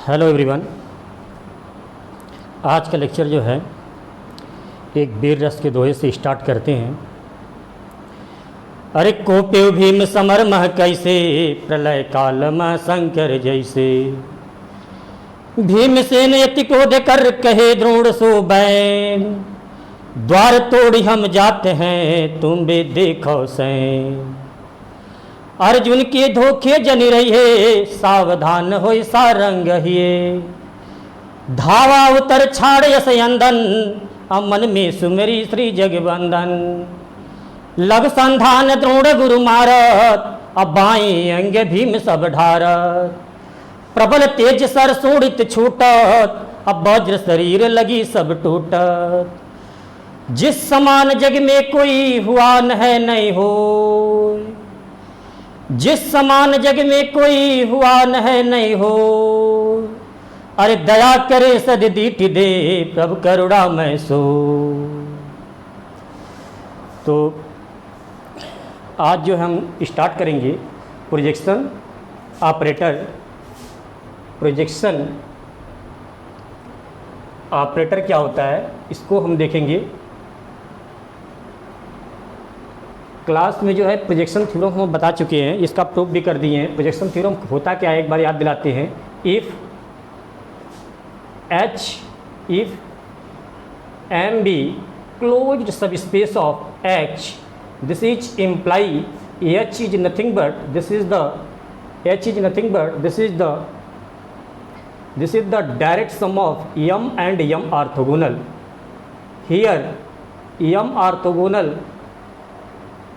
Hello everyone. आज का lecture जो है एक वीर रस के दोहे से स्टार्ट करते हैं। अरे कोप्यो भीम समर मह कैसे, प्रलय काल में शंकर जैसे। भीमसेन यति क्रोध कर कहे द्रोण सो बैन, द्वार तोड़ी हम जाते हैं तुम भी देखो सैन। अर्जुन के धोखे जन रहिए, सावधान हो सारंग हिए। धावा उतर छाड़ यस यंदन, अमन में सुमेरी श्री जगबंदन। लग संधान द्रोण गुरु मारत, अब बाएं अंग भीम सब ढारत। प्रबल तेज सर सोड़ित छूटत, अब वज्र शरीर लगी सब टूटत। जिस समान जग में कोई हुआ न है नहीं हो, जिस समान जग में कोई हुआ न है नहीं हो। अरे दया करे सद दीति दे, प्रभु करुणा मैं सो। तो आज जो हम स्टार्ट करेंगे प्रोजेक्शन ऑपरेटर। प्रोजेक्शन ऑपरेटर क्या होता है इसको हम देखेंगे। क्लास में जो है प्रोजेक्शन थ्योरम हम बता चुके हैं, इसका प्रूफ भी कर दिए हैं। प्रोजेक्शन थ्योरम होता क्या है एक बार याद दिलाते हैं। If M be closed subspace of H, this is imply H is nothing but this is the direct sum of M and M orthogonal. Here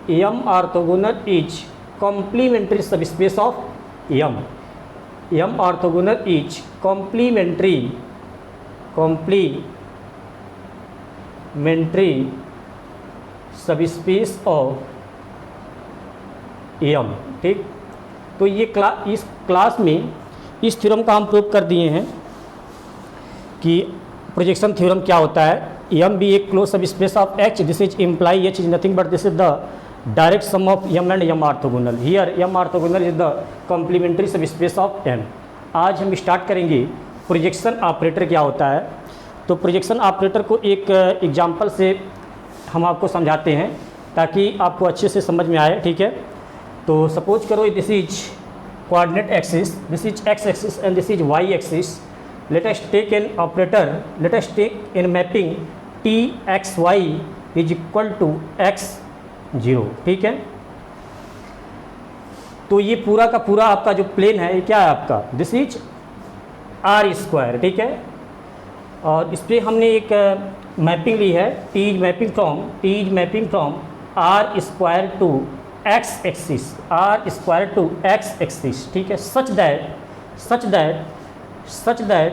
M orthogonal is complementary subspace of M. M orthogonal is complementary subspace of M। ठीक, तो ये इस class में इस theorem का हम prove कर दिए हैं कि प्रोजेक्शन थ्योरम क्या होता है। M be a closed subspace of H, this is imply H is nothing but this is the direct sum of M and M orthogonal। Here M orthogonal is the complementary subspace of M। आज हम start करेंगे projection operator क्या होता है। तो projection operator को एक example से हम आपको समझाते हैं ताकि आपको अच्छे से समझ में आए। ठीक है, तो सपोज करो this is coordinate axis, this is x axis and this is y axis. Let us take an operator, let us take in mapping Txy is equal to x0। ठीक है, तो ये पूरा का पूरा आपका जो प्लेन है ये क्या है आपका, दिस इज r²। ठीक है, और इस पर हमने एक मैपिंग ली है, T is mapping from r² to x axis, r² to x axis. ठीक है, such that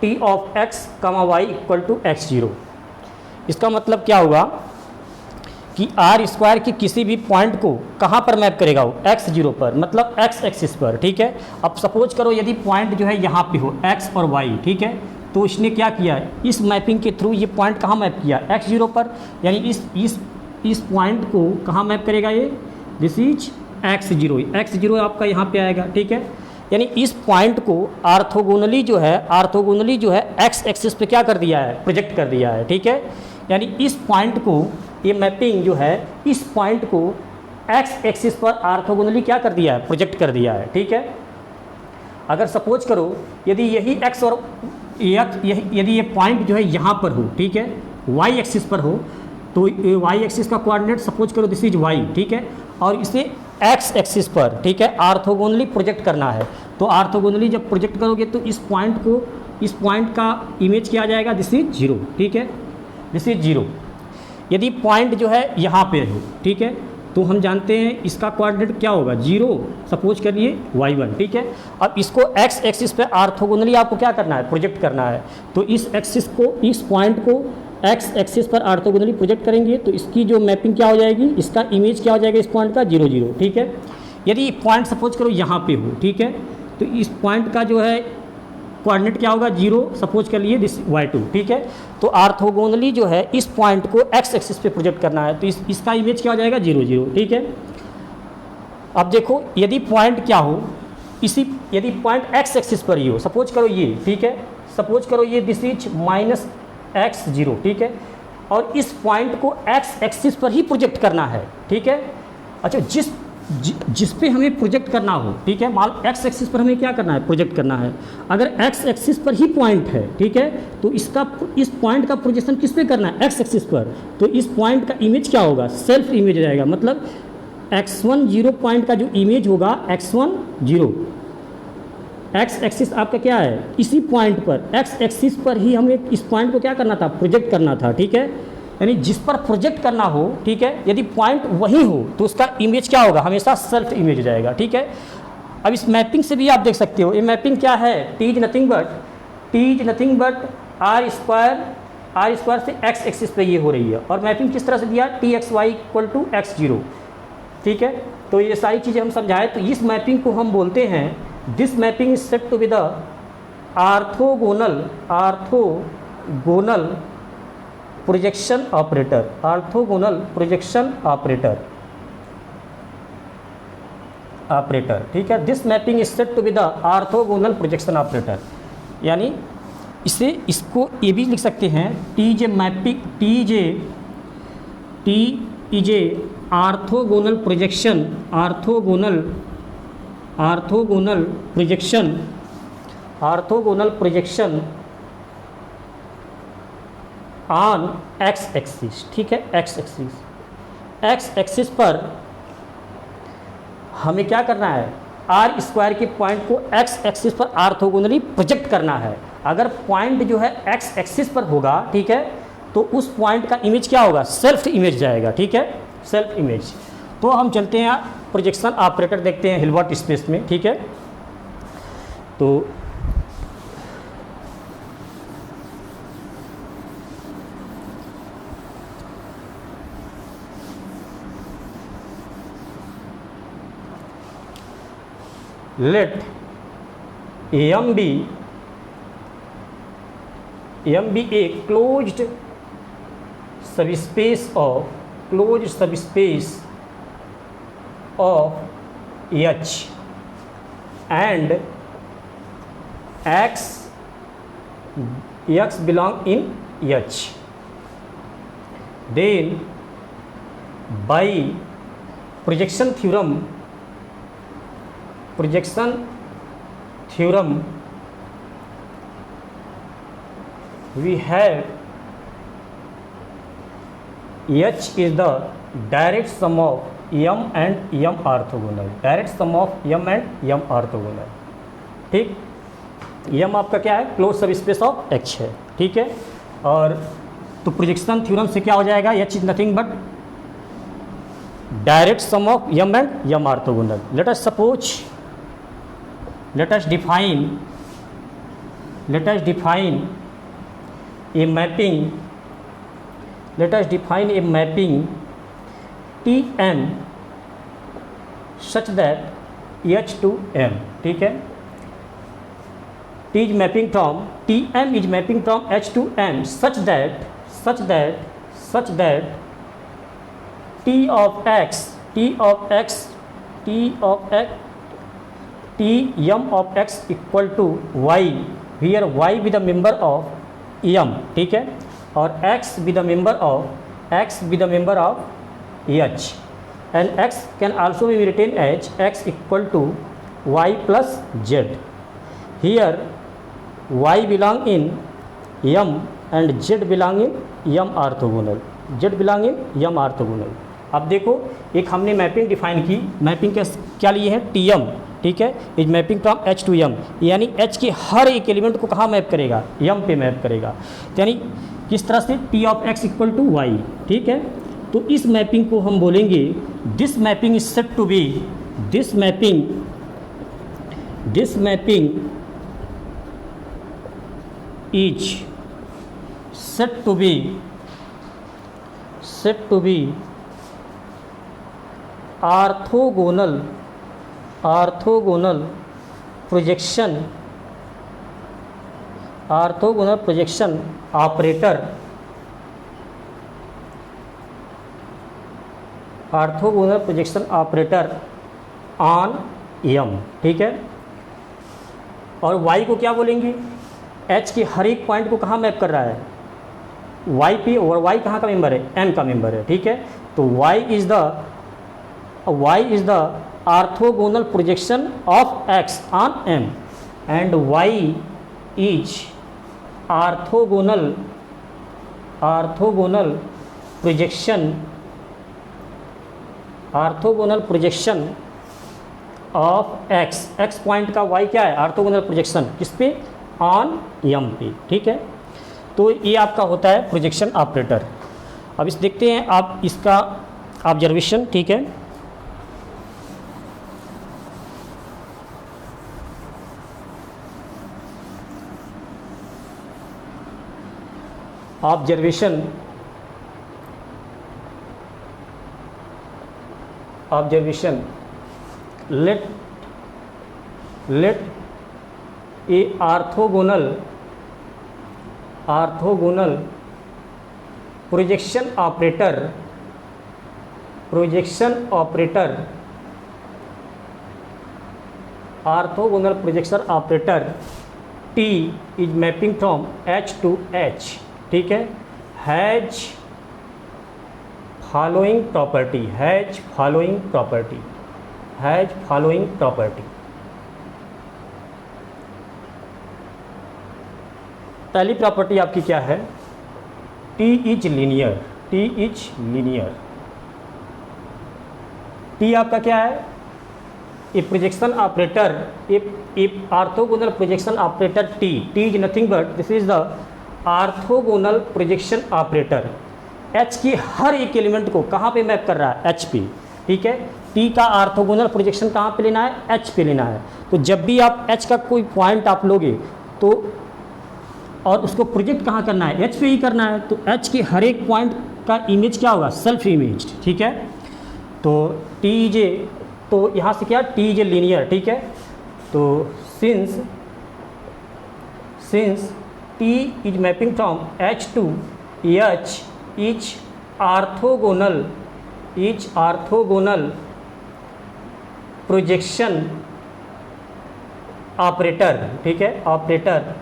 t of x, y equal to x0। इसका मतलब क्या होगा कि r² की किसी भी पॉइंट को कहाँ पर मैप करेगा वो, x0 पर, मतलब x एक्सिस पर। ठीक है, अब सपोज करो यदि पॉइंट जो है यहाँ पे हो x और y। ठीक है, तो इसने क्या किया, इस मैपिंग के थ्रू ये पॉइंट कहाँ मैप किया, x0 पर। यानी इस पॉइंट को कहाँ मैप करेगा ये, दिस इज x0 आपका यहाँ पे आएगा। ठीक है, यानी इस पॉइंट को आर्थोगोनली जो है x एक्सिस पे क्या कर दिया है, प्रोजेक्ट कर दिया है। ठीक है, यानी इस पॉइंट को, ये मैपिंग जो है इस पॉइंट को x एक्सिस पर आर्थोगोनली क्या कर दिया है, प्रोजेक्ट कर दिया है। ठीक है, अगर सपोज करो यदि यही x और यदि ये पॉइंट जो है यहाँ पर हो, ठीक है, y एक्सिस पर हो, तो y एक्सिस का कोऑर्डिनेट सपोज करो दिस इज y। ठीक है, और इसे x एक्सिस पर, ठीक है, आर्थोगोनली प्रोजेक्ट करना है। तो आर्थोगोनली जब प्रोजेक्ट करोगे तो इस पॉइंट का इमेज क्या आ जाएगा, दिस इज 0। ठीक है, दिस इज 0। यदि पॉइंट जो है यहाँ पे हो, ठीक है, तो हम जानते हैं इसका कोऑर्डिनेट क्या होगा, 0, सपोज करिए y1। ठीक है, अब इसको x एक्सिस पे आर्थोगोनली आपको क्या करना है, प्रोजेक्ट करना है। तो इस एक्सिस को, इस पॉइंट को x एक्सिस पर आर्थोगोनली प्रोजेक्ट करेंगे तो इसकी जो मैपिंग क्या हो जाएगी, इसका इमेज क्या हो जाएगा इस पॉइंट का, 0 0। ठीक है, यदि पॉइंट सपोज करो यहाँ पे हो, ठीक है, तो इस पॉइंट का जो है कोऑर्डिनेट क्या होगा, 0, सपोज कर लिए दिस y2। ठीक है, तो आर्थोगोनली जो है इस पॉइंट को x एक्सिस पे प्रोजेक्ट करना है, तो इसका इमेज क्या हो जाएगा, 0 0। ठीक है, अब देखो यदि पॉइंट क्या हो, इसी यदि पॉइंट एक्स एक्सिस पर ही हो, सपोज करो ये, ठीक है, सपोज करो ये दिस इज -x0, ठीक है, और इस पॉइंट को एक्स एक्सिस पर ही प्रोजेक्ट करना है, ठीक है। अच्छा, जिस पे हमें प्रोजेक्ट करना हो, ठीक है, मान एक्स एक्सिस पर हमें क्या करना है, प्रोजेक्ट करना है। अगर एक्स एक्सिस पर ही पॉइंट है, ठीक है, तो इस पॉइंट का प्रोजेक्शन किस पे करना है, एक्स एक्सिस पर। तो इस पॉइंट का इमेज क्या होगा, सेल्फ इमेज रहेगा, मतलब x10 पॉइंट का जो इमेज होगा x10, एक्स एक्सिस आपका क्या है, इसी पॉइंट पर, एक्स एक्सिस पर ही हमें इस पॉइंट को क्या करना था, प्रोजेक्ट करना था, ठीक है। यानी जिस पर प्रोजेक्ट करना हो, ठीक है, यदि पॉइंट वही हो तो उसका इमेज क्या होगा, हमेशा सेल्फ इमेज हो जाएगा, ठीक है। अब इस मैपिंग से भी आप देख सकते हो, ये मैपिंग क्या है, T is nothing but R square से एक्स एक्सिस पे ये हो रही है, और मैपिंग किस तरह से दिया, T X Y equal to x0, ठीक है। तो ये सारी चीज़ें हम समझाए, तो इस मैपिंग को हम बोलते हैं, this mapping is said to be the orthogonal projection operator, ठीक है। This mapping is said to be the orthogonal projection operator, यानी इसको ये भी लिख सकते हैं, T is a orthogonal projection on X axis, ठीक है। एक्स एक्सिस पर हमें क्या करना है, आर स्क्वायर के पॉइंट को एक्स एक्सिस पर ऑर्थोगोनली प्रोजेक्ट करना है। अगर पॉइंट जो है एक्स एक्सिस पर होगा, ठीक है, तो उस पॉइंट का इमेज क्या होगा, सेल्फ इमेज जाएगा, ठीक है, सेल्फ इमेज। तो हम चलते हैं प्रोजेक्शन ऑपरेटर देखते हैं हिल्बर्ट स्पेस में, ठीक है। तो let M be a closed subspace of H and x belong in H, then by projection theorem we have H is the direct sum of M and M orthogonal, ठीक। M आपका क्या है, close subspace of H है, ठीक है। और तो projection theorem से क्या हो जाएगा, H is nothing but direct sum of M and M orthogonal। let us define a mapping Tm such that H to M, ठीक है। T is mapping from Tm is mapping from H to M such that T of x Tm of x equal to y, where y be the member of M, ठीक है, और x be the member of H, and x can also be written as x equal to y plus z. Here y belong in M and z belong in M orthogonal, अब देखो एक हमने mapping define की, mapping क्या लिए है, Tm, ठीक है, is mapping from H to M, यानी H के हर एक एलिमेंट को कहाँ मैप करेगा, M पे मैप करेगा, यानी किस तरह से, T of x equal to y, ठीक है। तो इस मैपिंग को हम बोलेंगे, this mapping is said to be, this mapping is said to be orthogonal projection operator, on M, ठीक है। और y को क्या बोलेंगे, h के हर एक पॉइंट को कहाँ मैप कर रहा है, y पे, और y कहाँ का मेंबर है, m का मेंबर है, ठीक है। तो y is the orthogonal projection of x on m and y is orthogonal projection of x point का y क्या है, ऑर्थोगोनल प्रोजेक्शन किस पे, ऑन m पे, ठीक है। तो ये आपका होता है प्रोजेक्शन ऑपरेटर। अब इस देखते हैं आप इसका ऑब्जर्वेशन, ठीक है। Observation let a orthogonal projection operator T is mapping from H to H, ठीक है, हैज फॉलोइंग प्रॉपर्टी। पहली प्रॉपर्टी आपकी क्या है, T इज लीनियर। T आपका क्या है, a projection operator, a orthogonal projection operator T is nothing but this is the orthogonal projection operator. H की हर एक एलिमेंट को कहाँ पे मैप कर रहा है, H पे, ठीक है। T का ऑर्थोगोनल प्रोजेक्शन कहाँ पे लेना है, H पे लेना है। तो जब भी आप H का कोई पॉइंट आप लोगे तो और उसको प्रोजेक्ट कहाँ करना है, H पे ही करना है। तो H के हर एक पॉइंट का इमेज क्या होगा, सेल्फ इमेज, ठीक है। तो Tj, तो यहाँ से क्या, Tj लीनियर, ठीक है। तो since T is mapping from H to H each orthogonal projection operator, ठीक है, operator.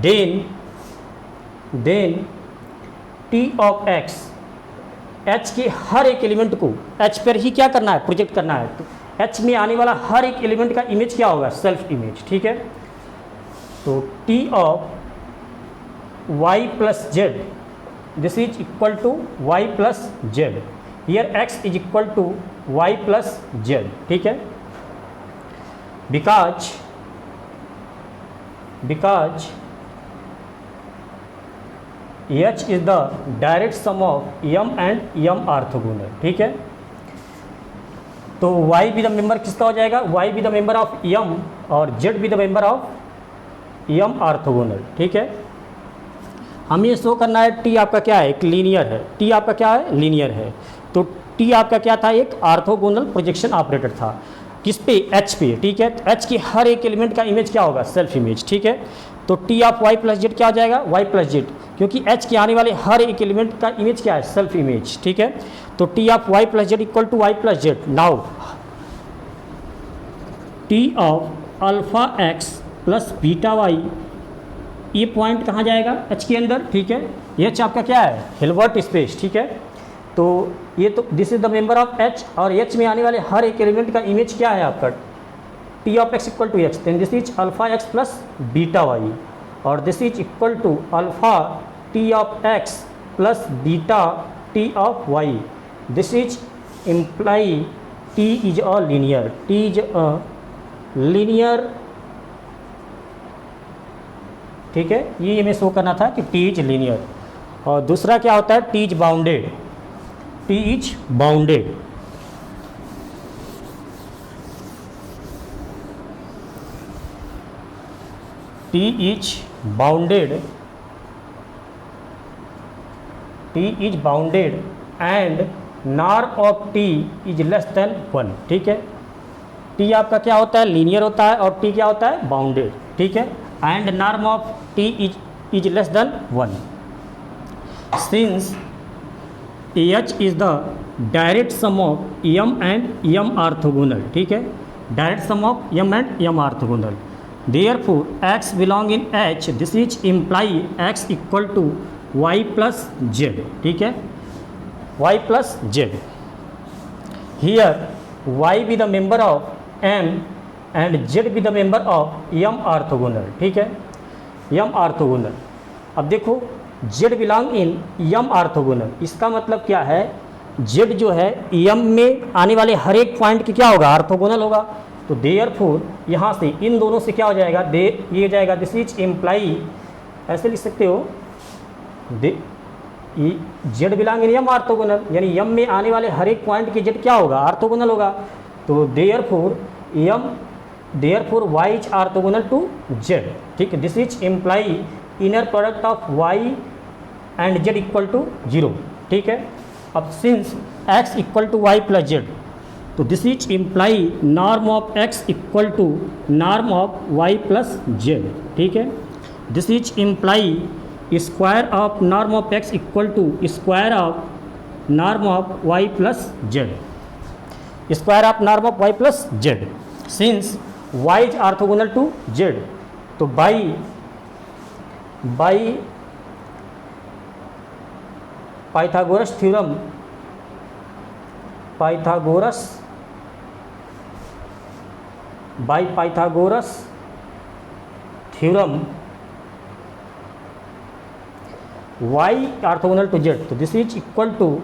then T of X, H के हर एक एलिमेंट को H पर ही क्या करना है, प्रोजेक्ट करना है। तो H में आने वाला हर एक एलिमेंट का इमेज क्या होगा, सेल्फ इमेज, ठीक है। तो T of y plus z, this is equal to y plus z, here x is equal to y plus z, ठीक है। because H is the direct sum of m and m orthogonal, ठीक है। तो y भी the member किसका हो जाएगा, y भी द मेंबर ऑफ m और z भी the member of m orthogonal, ठीक है। हमें शो करना है T आपका क्या है, एक लीनियर है। T आपका क्या है, लीनियर है। तो T आपका क्या था, एक ऑर्थोगोनल प्रोजेक्शन ऑपरेटर था, किस पे, H पे, ठीक है। H की हर एक एलिमेंट का इमेज क्या होगा, सेल्फ इमेज, ठीक है। तो T of y plus Z क्या हो जाएगा, y प्लस जेड, क्योंकि H के आने वाले हर एक एलिमेंट का इमेज क्या है, सेल्फ इमेज, ठीक है। तो T of y plus Z equal to y plus Z. Now T of alpha x plus beta y, ये पॉइंट कहाँ जाएगा, H के अंदर, ठीक है। H आपका क्या है, हिल्बर्ट स्पेस, ठीक है। तो ये तो this is the member of H, और H में आने वाले हर एक एलिमेंट का इमेज क्या है आपका, T of x equal to x, then this is alpha x plus beta y, और this is equal to alpha T of x plus beta T of y। This is imply T is a linear, ठीक है। ये हमें show करना था कि T is linear. और दूसरा क्या होता है, T is bounded, T is bounded. T is bounded and norm of T is less than 1, ठीक है। T आपका क्या होता है, लीनियर होता है, और T क्या होता है, बाउंडेड, ठीक है। And norm of T is less than 1 since H is the direct sum of M and M orthogonal, ठीक है, direct sum of M and M orthogonal. Therefore X belong in H, this is imply X equal to Y plus Z, ठीक है, Y plus Z. Here Y be the member of M and Z be the member of M orthogonal, ठीक है, M orthogonal. अब देखो Z belong in M orthogonal, इसका मतलब क्या है, जेड जो है एम में आने वाले हर एक पॉइंट की क्या होगा, आर्थोगोनल होगा। तो देयरफॉर यहाँ से इन दोनों से क्या हो जाएगा, ये हो जाएगा दिस इज इम्प्लाई, ऐसे लिख सकते हो, Z belong in M orthogonal, यानी एम में आने वाले हर एक पॉइंट की जेड क्या होगा, आर्थोगोनल होगा। तो therefore Y is orthogonal to Z, ठीक है, this is imply inner product of Y and Z equal to 0, ठीक है। अब since X equal to Y plus Z, तो this is imply norm of X equal to norm of Y plus Z, ठीक है। This is imply square of norm of X equal to square of norm of Y plus Z, square of norm of Y plus Z. Since Y is orthogonal to Z, तो by Pythagoras theorem, Pythagoras theorem Y orthogonal to Z, तो this is equal to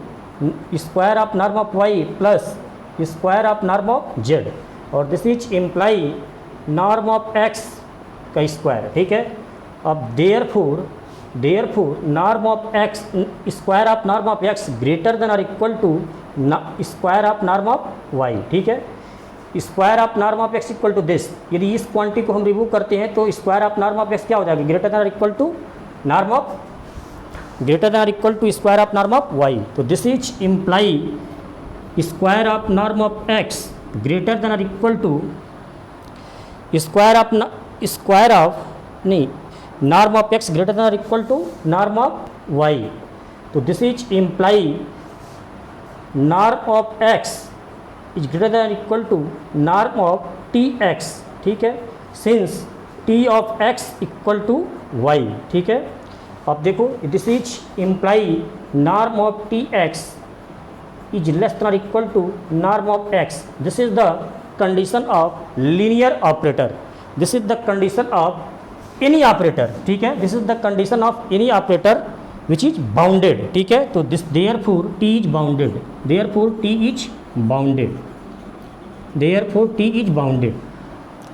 square of norm of Y plus square of norm of Z, और this is imply norm of X का square, ठीक है। अब therefore norm of X, square of norm of X greater than और equal to square of norm of Y, ठीक है। Square of norm of X equal to this, यदि इस quantity को हम रिमूव करते हैं तो square of norm of X क्या हो जाएगा, ग्रेटर देन और equal to norm of, greater than और equal to square of norm of Y. तो this is imply square of norm of X greater than और equal to norm of X greater than और equal to norm of Y. तो this is imply norm of X is greater than equal to norm of T X, ठीक है, since T of X equal to Y, ठीक है। अब देखो this is imply norm of T X is less than और equal to norm of X, this is the condition of linear operator, this is the condition of any operator, ठीक है, this is the condition of any operator which is bounded, ठीक है। तो this therefore T is bounded, therefore T is bounded, therefore T is bounded.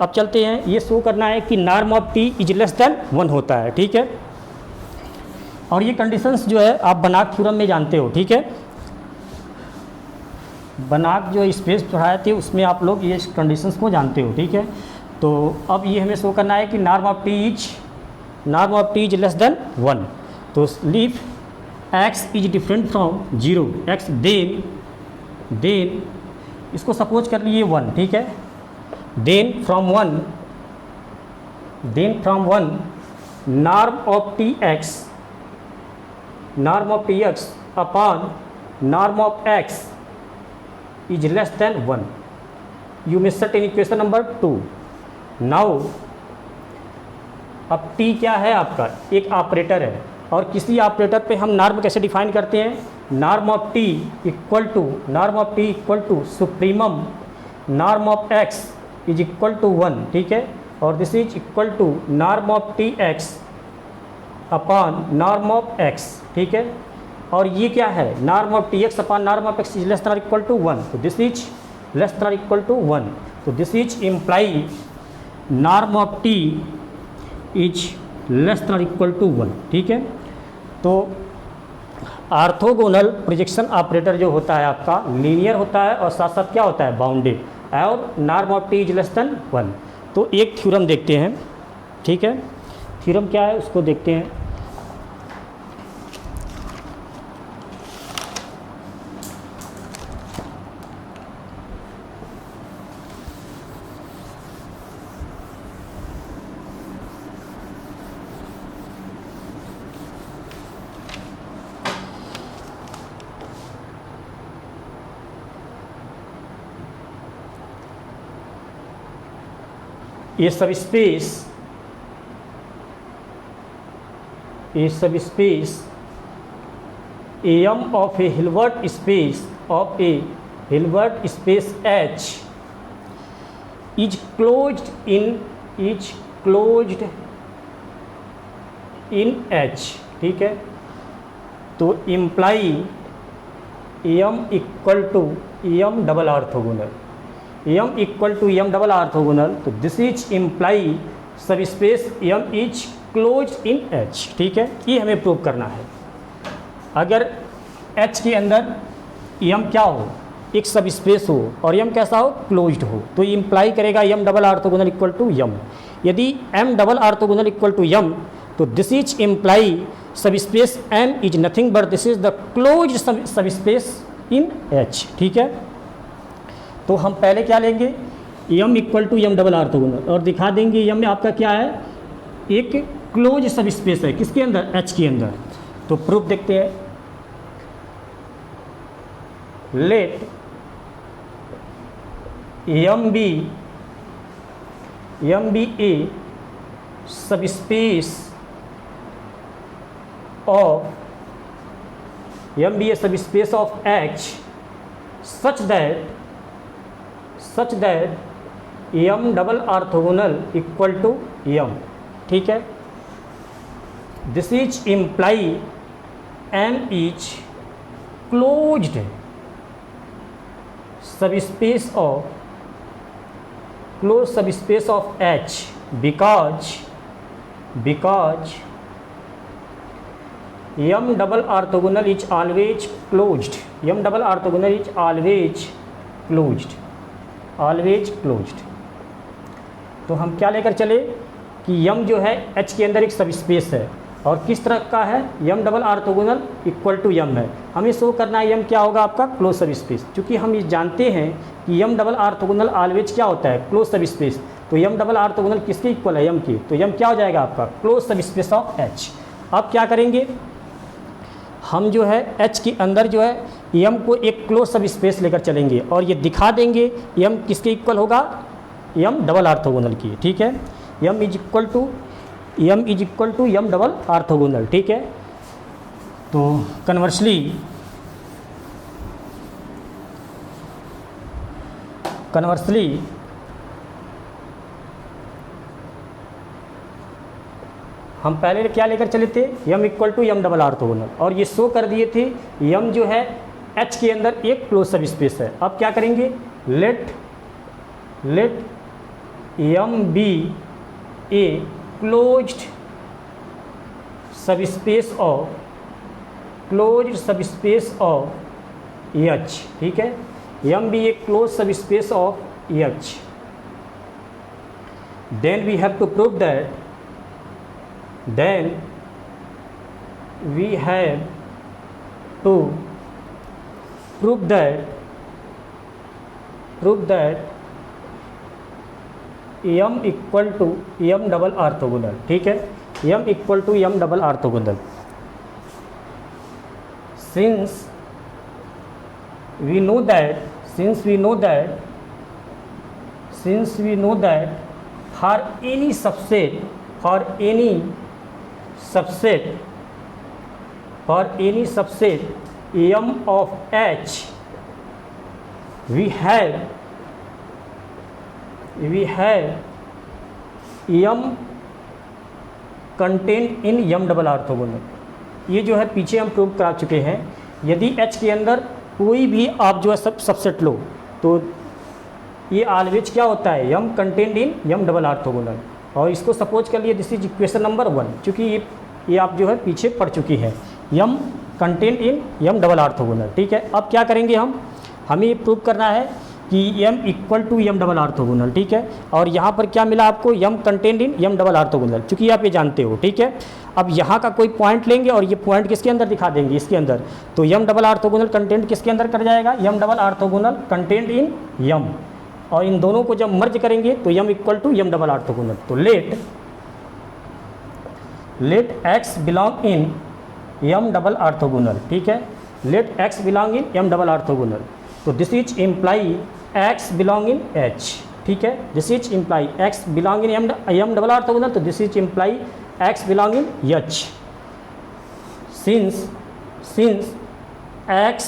अब चलते हैं, ये show करना है कि norm of T is less than 1 होता है, ठीक है। और ये कंडीशंस जो है आप बनाक थ्योरम में जानते हो, ठीक है, बनाक जो स्पेस पढ़ाए थे उसमें आप लोग ये कंडीशंस को जानते हो, ठीक है। तो अब ये हमें शो करना है कि norm of T is less than 1, तो if X is different from 0 X, then इसको सपोज कर लिए 1, ठीक है, then from 1 norm of T X upon norm of X is less than 1, you may set in equation number 2। Now अब T क्या है आपका, एक ऑपरेटर है, और किसी ऑपरेटर पे हम नॉर्म कैसे डिफाइन करते हैं, norm of T equal to supremum norm of X is equal to 1, ठीक है, और this is equal to norm of T X upon norm of X, ठीक है। और ये क्या है, norm of T X upon norm of X is less than और इक्वल टू 1, तो दिस इज लेस देन और इक्वल टू 1, तो this is imply norm of T is less than और इक्वल टू 1, ठीक है। तो आर्थोगोनल प्रोजेक्शन ऑपरेटर जो होता है आपका लीनियर होता है और साथ साथ क्या होता है, बाउंडेड, और norm of T is less than 1। तो एक थ्योरम देखते हैं, ठीक है, थ्योरम क्या है उसको देखते हैं। A subspace M of a Hilbert space H is closed in H, ठीक है। तो imply M equal to M double orthogonal, M equal to M double orthogonal, तो this is imply subspace M is closed in H, ठीक है। ये हमें prove करना है। अगर एच के अंदर एम क्या हो, एक सब स्पेस हो और एम कैसा हो, क्लोज्ड हो, तो ये इम्प्लाई करेगा M double orthogonal equal to M. यदि M double orthogonal equal to M, तो this is imply subspace M is nothing but this is the closed subspace in H, ठीक है। तो हम पहले क्या लेंगे, M equal to M double orthogonal, और दिखा देंगे एम में आपका क्या है, एक क्लोज सब स्पेस है, किसके अंदर, एच के अंदर। तो प्रूफ देखते हैं। Late M be a subspace of H such that M double orthogonal equal to M, ठीक है। This is imply M is closed subspace of H because m double orthogonal is always closed, m double orthogonal is always closed। तो हम क्या लेकर चले कि m जो है h के अंदर एक सब स्पेस है और किस तरह का है, m double orthogonal equal to m है। हमें शो करना है m क्या होगा, आपका क्लोज सब स्पेस। चूँकि हम ये जानते हैं कि m डबल आर्थोगोनल ऑलवेज क्या होता है, क्लोज सब स्पेस। तो m डबल आर्थोगोनल किसके इक्वल है, m के, तो m क्या हो जाएगा आपका, close subspace of h। अब क्या करेंगे, हम जो है h के अंदर जो है m को एक क्लोज सब स्पेस लेकर चलेंगे और ये दिखा देंगे m किसके इक्वल होगा, m डबल आर्थोगोनल की, ठीक है। m is equal to m double orthogonal, ठीक है। तो कन्वर्सली हम पहले क्या लेकर चले थे, m equal to m double orthogonal, और ये शो कर दिए थे m जो है h के अंदर एक क्लोज सब स्पेस है। अब क्या करेंगे, let m be a closed subspace of H, ठीक है। m be a close subspace of H, then we have to prove that m equal to m double orthogonal, ठीक है। m equal to m double orthogonal, since we know that for any subset m of h we have m content in m double orthogonal. ये जो है पीछे हम prove करा चुके हैं। यदि h के अंदर कोई भी आप जो है सबसेट लो तो ये ऑलवेज क्या होता है, m content in m double orthogonal. और इसको सपोज कर लिए दिस इज इक्वेशन नंबर 1, क्योंकि ये आप जो है पीछे पढ़ चुकी हैं, m content in m double orthogonal, ठीक है। अब क्या करेंगे, हमें ये प्रूव करना है कि m equal to m double orthogonal, ठीक है। और यहाँ पर क्या मिला आपको, m content in m double orthogonal, चूँकि आप ये जानते हो, ठीक है। अब यहाँ का कोई पॉइंट लेंगे और ये पॉइंट किसके अंदर दिखा देंगे, इसके अंदर। तो m डबल आर्थोगोनल कंटेंट किसके अंदर कर जाएगा, m double orthogonal content in m, और इन दोनों को जब मर्ज करेंगे तो m equal to m double orthogonal. तो let x belong in m double orthogonal, ठीक है। Let x belong in m double orthogonal, तो this is imply x belong in h, ठीक है, this is imply X belong in M double orthogonal, तो this is imply X belong in H. Since X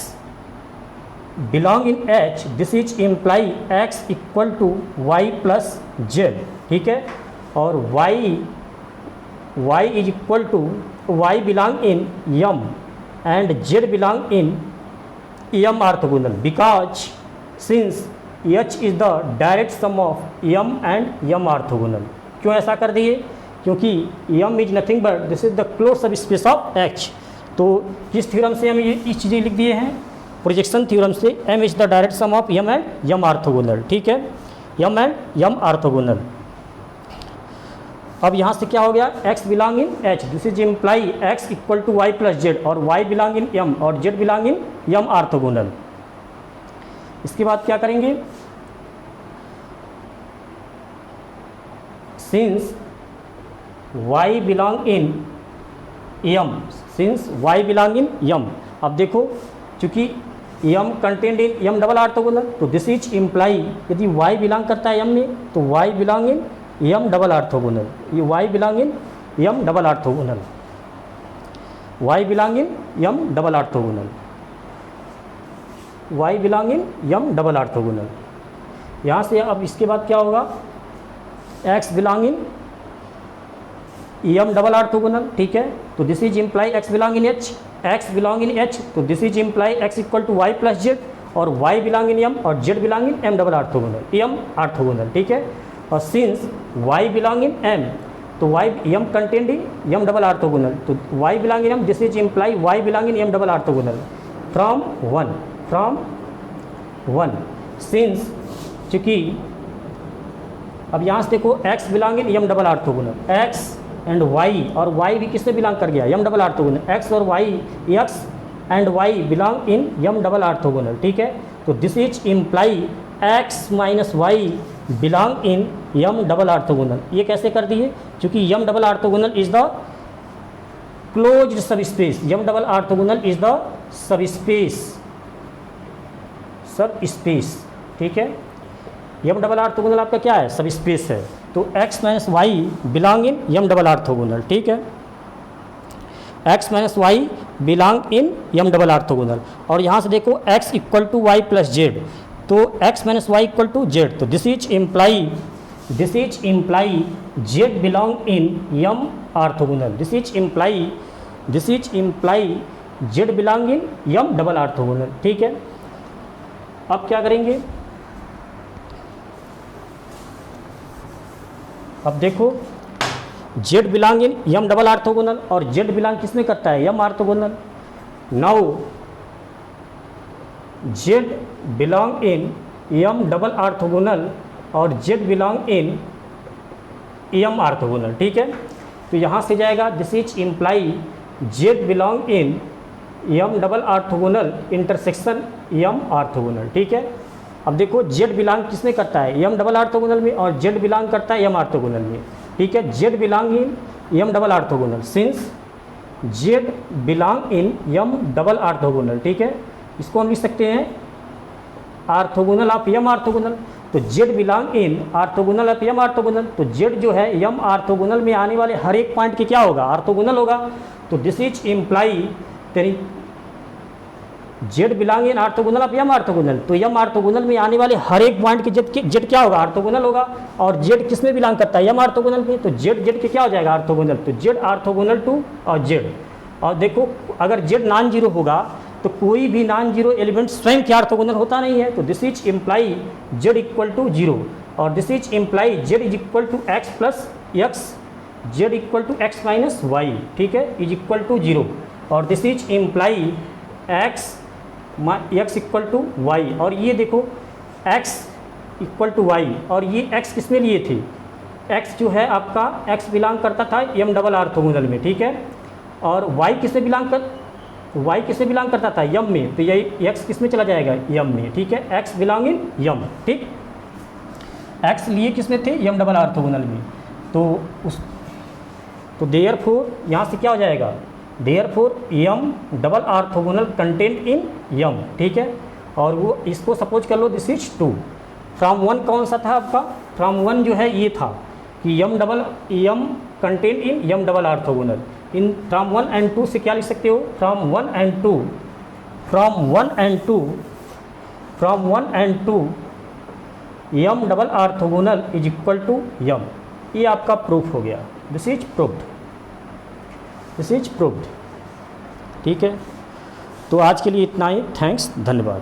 belong in H, this is imply X equal to Y plus Z, ठीक है, और y is equal to y belong in m and z belong in m orthogonal, because since h is the direct sum of m and m orthogonal. क्यों ऐसा कर दिए? क्योंकि m is nothing but this is the close subspace of h। तो किस theorem से हम ये चीज़ें लिख दिए हैं? प्रोजेक्शन थ्योरम से m is the direct sum of m and m orthogonal, ठीक है, m एंड m ऑर्थोगोनल। अब यहाँ से क्या हो गया? x belong in h, this is imply x equal to Y plus Z, और y बिलोंग इन m और z belong in m orthogonal. इसके बाद क्या करेंगे? Since y belong in m, since y belong in m, अब देखो चूंकि m content in m double orthogonal, तो दिस इज इम्प्लाई यदि y बिलोंग करता है m में तो y belong in m double orthogonal, ये y belong in m double orthogonal, y belong in m double orthogonal, y belong in m double orthogonal. यहाँ से अब इसके बाद क्या होगा? x belong in m double orthogonal, ठीक है, तो this is imply x belong in h, x belong in h, तो this is imply x equal to Y plus Z, और y बिलोंग इन m और z belong in m double orthogonal, m orthogonal, ठीक है, और since y belong in m, तो y m content in m double orthogonal, तो y belong in m, this is imply y belong in m double orthogonal from one, since चूँकि अब यहाँ से देखो x belong in m double orthogonal, x and y, और y भी किससे belong कर गया? m डबल ऑर्थोगोनल, x और y, x and y belong in m double orthogonal, ठीक है, तो this is imply x minus Y belong in m double orthogonal. ये कैसे कर दिए? क्योंकि m double orthogonal is the closed subspace, m double orthogonal is the subspace, ठीक है, m डबल ऑर्थोगोनल आपका क्या है? सब स्पेस है, तो x minus Y belong in m double orthogonal, ठीक है, x minus Y belong in m double orthogonal. और यहाँ से देखो x equal to Y plus Z, तो x minus Y equal to Z, तो this is imply z belong in m orthogonal, this is imply z belong in m double orthogonal, ठीक है। अब क्या करेंगे? अब देखो z belong in m double orthogonal, और z बिलोंग किस में करता है? m orthogonal. Now z belong in m double orthogonal और z belong in m orthogonal, ठीक है, तो यहाँ से जाएगा this is imply z belong in m double orthogonal intersection m orthogonal, ठीक है। अब देखो z बिलोंग किस में करता है? m डबल ऑर्थोगोनल में, और z बिलोंग करता है m ऑर्थोगोनल में, ठीक है, z belong in m double orthogonal, since z belong in m double orthogonal, ठीक है, इसको हम लिख सकते हैं ऑर्थोगोनल ऑफ m ऑर्थोगोनल, तो z belong in orthogonal of m orthogonal, तो z जो है m ऑर्थोगोनल में आने वाले हर एक पॉइंट के क्या होगा? ऑर्थोगोनल होगा, तो दिस इज इम्प्लाई तेरी z belong in orthogonal of m orthogonal, तो m ऑर्थोगोनल में आने वाले हर एक पॉइंट के z क्या होगा? ऑर्थोगोनल होगा, और z किस में बिलोंग करता है? m ऑर्थोगोनल में, तो z के क्या हो जाएगा? ऑर्थोगोनल, तो z ऑर्थोगोनल टू और z। और देखो अगर z नॉन जीरो होगा तो कोई भी नॉन जीरो एलिमेंट स्वयं क्या ऑर्थोगोनल होता नहीं है, तो this is imply z equal to zero, और this is imply z is equal to x plus x, z equal to x minus Y, ठीक है, इज इक्वल टू जीरो, और this is imply x equal to Y, और ये देखो x equal to Y, और ये x किस में लिए थे? x जो है आपका x बिलोंग करता था m डबल ऑर्थोगोनल में, ठीक है, और y किससे बिलोंग करता था? m में, तो यही x किस में चला जाएगा? m में, ठीक है, x बिलोंग इन m, ठीक, x लिए किस में थे? m डबल ऑर्थोगोनल में, तो देयरफॉर यहाँ से क्या हो जाएगा? Therefore m double orthogonal content in m, ठीक है, और वो इसको सपोज कर लो दिस इज 2, फ्रॉम वन कौन सा था आपका, फ्रॉम वन जो है ये था कि M contain in M double orthogonal. इन फ्रॉम वन एंड टू से क्या लिख सकते हो, from one and two M double orthogonal is equal to M. ये आपका प्रूफ हो गया, दिस इज प्रूव्ड। ठीक है, तो आज के लिए इतना ही, थैंक्स, धन्यवाद।